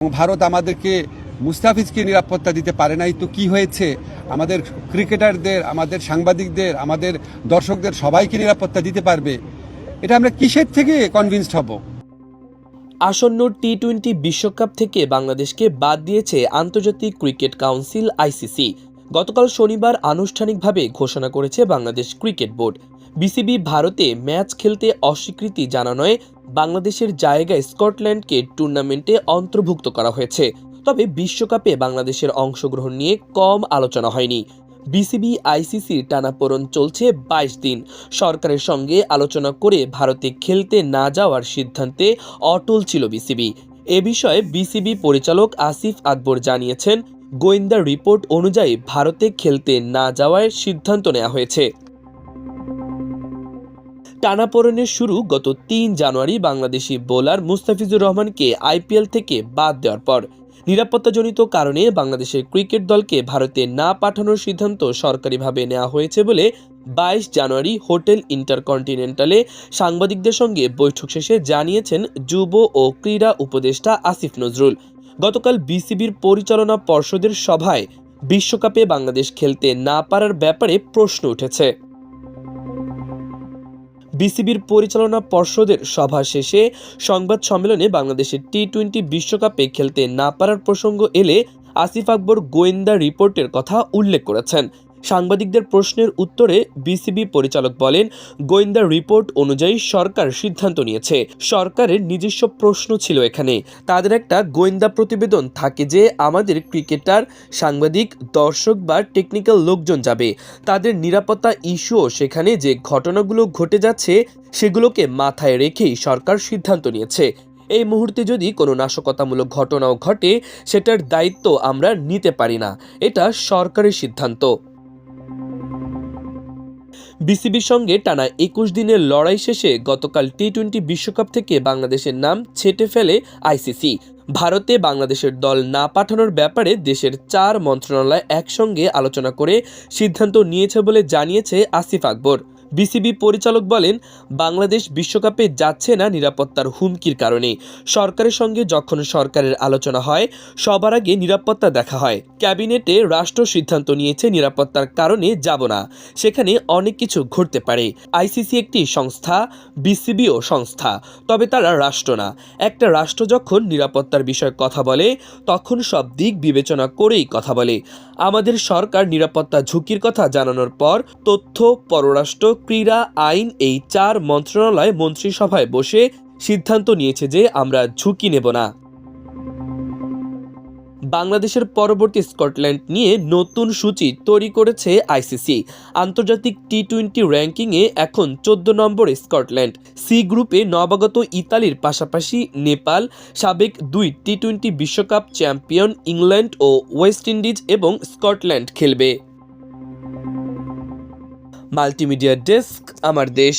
ভারত আমাদেরকে মুস্তাফিজকে নিরাপত্তা দিতে পারে নাই তো কি হয়েছে? আমাদের ক্রিকেটারদের, আমাদের সাংবাদিকদের, আমাদের দর্শকদের সবাইকে নিরাপত্তা দিতে পারবে। এটা আমরা কিসের থেকে কনভিন্সড হব? আসন্ন টি-20 বিশ্বকাপ থেকে বাংলাদেশকে বাদ দিয়েছে আন্তর্জাতিক ক্রিকেট কাউন্সিল আইসিসি। গতকাল শনিবার আনুষ্ঠানিকভাবে ঘোষণা করেছে বাংলাদেশ ক্রিকেট বোর্ড। বিসিবি ভারতে ম্যাচ খেলতে অস্বীকৃতি জানানোয় বাংলাদেশের জায়গায় স্কটল্যান্ডকে টুর্নামেন্টে অন্তর্ভুক্ত করা হয়েছে। তবে বিশ্বকাপে বাংলাদেশের অংশগ্রহণ নিয়ে কম আলোচনা হয়নি। বিসিবি আইসিসির টানাপোড়েন চলছে 22 দিন। সরকারের সঙ্গে আলোচনা করে ভারতে খেলতে না যাওয়ার সিদ্ধান্তে অটল ছিল বিসিবি। এ বিষয়ে বিসিবি পরিচালক আসিফ আকবর জানিয়েছেন, গোয়েন্দা রিপোর্ট অনুযায়ী ভারতে খেলতে না যাওয়ার সিদ্ধান্ত নেওয়া হয়েছে। টানাপোড়েনের শুরু গত 3 জানুয়ারি বাংলাদেশি বোলার মুস্তাফিজুর রহমানকে আইপিএল থেকে বাদ দেওয়ার পর। নিরাপত্তাজনিত কারণে বাংলাদেশের ক্রিকেট দলকে ভারতে না পাঠানোর সিদ্ধান্ত সরকারিভাবে নেওয়া হয়েছে বলে 22 জানুয়ারি হোটেল ইন্টারকন্টিনেন্টালে সাংবাদিকদের সঙ্গে বৈঠক শেষে জানিয়েছেন যুব ও ক্রীড়া উপদেষ্টা আসিফ নজরুল। গতকাল বিসিবির পরিচালনা পর্ষদের সভায় বিশ্বকাপে বাংলাদেশ খেলতে না পারার ব্যাপারে প্রশ্ন উঠেছে। বিসিবির পরিচালনা পর্ষদের সভা শেষে সংবাদ সম্মেলনে বাংলাদেশের টি-20 বিশ্বকাপে খেলতে না পারার প্রসঙ্গ এলে আসিফ আকবর গোয়েন্দা রিপোর্টের কথা উল্লেখ করেছেন। সাংবাদিকদের প্রশ্নের উত্তরে বিসিবি পরিচালক বলেন, গোয়েন্দা রিপোর্ট অনুযায়ী সরকার সিদ্ধান্ত নিয়েছে। সরকারের নিজস্ব প্রশ্ন ছিল এখানে। তাদের একটা গোয়েন্দা প্রতিবেদন থাকে যে আমাদের ক্রিকেটার, সাংবাদিক, দর্শক বা টেকনিক্যাল লোকজন যাবে। তাদের নিরাপত্তা ইস্যুও সেখানে যে ঘটনাগুলো ঘটে যাচ্ছে সেগুলোকে মাথায় রেখেই সরকার সিদ্ধান্ত নিয়েছে। এই মুহূর্তে যদি কোনো নাশকতামূলক ঘটনাও ঘটে সেটার দায়িত্ব আমরা নিতে পারি না। এটা সরকারের সিদ্ধান্ত। বিসিবির সঙ্গে টানা 21 দিনের লড়াই শেষে গতকাল টি-20 বিশ্বকাপ থেকে বাংলাদেশের নাম ছেঁটে ফেলে আইসিসি। ভারতে বাংলাদেশের দল না পাঠানোর ব্যাপারে দেশের 4 মন্ত্রণালয় একসঙ্গে আলোচনা করে সিদ্ধান্ত নিয়েছে বলে জানিয়েছে আসিফ আকবর। বিসিবি পরিচালক বলেন, বাংলাদেশ বিশ্বকাপে যাচ্ছে না নিরাপত্তার হুমকির কারণে। সরকারের সঙ্গে যখন সরকারের আলোচনা হয় সবার আগে নিরাপত্তা দেখা হয়। ক্যাবিনেটে রাষ্ট্র সিদ্ধান্ত নিয়েছে নিরাপত্তার কারণে যাব না। সেখানে অনেক কিছু ঘটতে পারে। আইসিসি একটি সংস্থা, বিসিবিও সংস্থা, তবে তারা রাষ্ট্র না। একটা রাষ্ট্র যখন নিরাপত্তার বিষয়ে কথা বলে তখন সব দিক বিবেচনা করেই কথা বলে। আমাদের সরকার নিরাপত্তা ঝুঁকির কথা জানানোর পর তথ্য, পররাষ্ট্র, ক্রীড়া, আইন এই 4 মন্ত্রণালয় মন্ত্রিসভায় বসে সিদ্ধান্ত নিয়েছে যে আমরা ঝুঁকি নেব না। বাংলাদেশের পরবর্তী স্কটল্যান্ড নিয়ে নতুন সূচি তৈরি করেছে আইসিসি। আন্তর্জাতিক টি-20 র্যাঙ্কিংয়ে এখন 14 নম্বরে স্কটল্যান্ড। সি গ্রুপে নবাগত ইতালির পাশাপাশি নেপাল, সাবেক 2 টি-20 বিশ্বকাপ চ্যাম্পিয়ন ইংল্যান্ড ও ওয়েস্ট ইন্ডিজ এবং স্কটল্যান্ড খেলবে। মাল্টিমিডিয়া ডেস্ক, আমার দেশ।